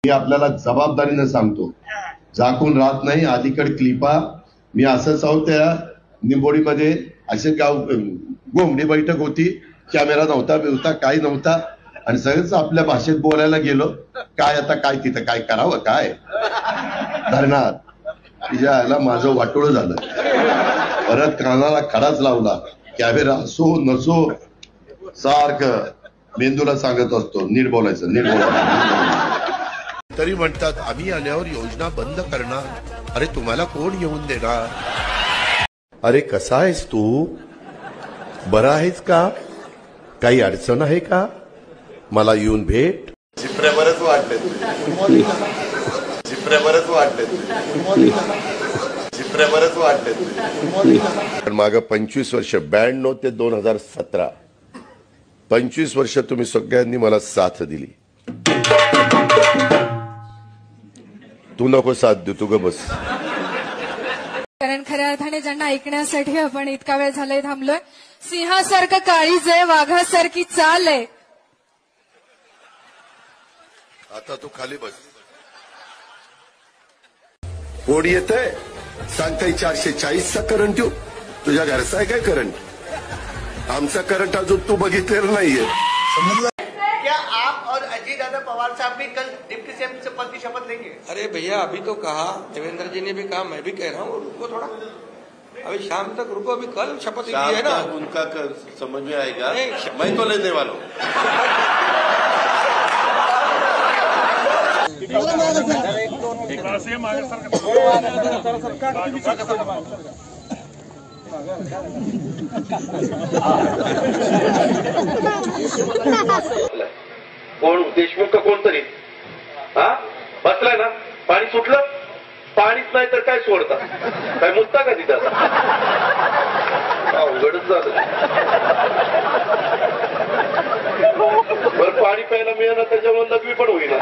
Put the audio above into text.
मी आपल्याला जबाबदारीने सांगतो, झाकून राहत नाही. अलीकडे क्लिपा मी असंच आहोत त्या निंबोडीमध्ये असे गाव गोमडी बैठक होती, कॅमेरा नव्हता बिवता काही नव्हता आणि सगळंच आपल्या भाषेत बोलायला गेलो. काय आता काय तिथं काय करावं काय धरणार तिच्या माझं वाटोळं झालं. परत कानाला खडाच लावला. कॅमेरा असो नसो सारखं मेंदूला सांगत असतो नीट बोलायचं नीट बोलायचं. तरी म्हणतात आम्ही आल्यावर योजना बंद करणार. अरे तुम्हाला कोण येऊन देणार? अरे कसा आहेस तू? बरा आहेस का? काही अडचण आहे का? मला येऊन भेट. चिपऱ्यावरच वाटले चिपऱ्यावरच वाटले चिपऱ्यावरच वाटले. पण मागं 25 वर्ष 92 ते 2017 25 वर्ष तुम्ही सगळ्यांनी मला साथ दिली. तू नको साथ देऊ, तू ग बस. कारण खऱ्या अर्थाने ज्यांना ऐकण्यासाठी आपण इतका वेळ झालाय थांबलोय. सिंहासारखं काळीज आहे, वाघासारखी चाल आहे. आता तू खाली बस. कोण येतंय? सांगताय 440चा करंट येऊ. तुझ्या घरचा आहे काय करंट? आमचा करंट अजून तू बघितलेला नाहीये. क्या आप और अजीत दादा पवार साहब भी कल डिप्टी सीएम पद की शपथ लेंगे? अरे भैया अभी तो कहा, देवेंद्र जी ने भी कहा, मैं भी कह रहा हूँ रुको थोड़ा, अभी शाम तक रुको, अभी कल शपथ ली है ना. उनका समझ में आएगा. मैं तो लेने वाला हूँ. कोण देशमुख का कोणतरी हा बसलाय ना. पाणी सुटलं. पाणीच नाही तर काय सोडता? काय मुद्दा का तिथं? अवघडच झालं. बरं पाणी प्यायला मिळालं त्याच्यामुळे लघवी पण होईना.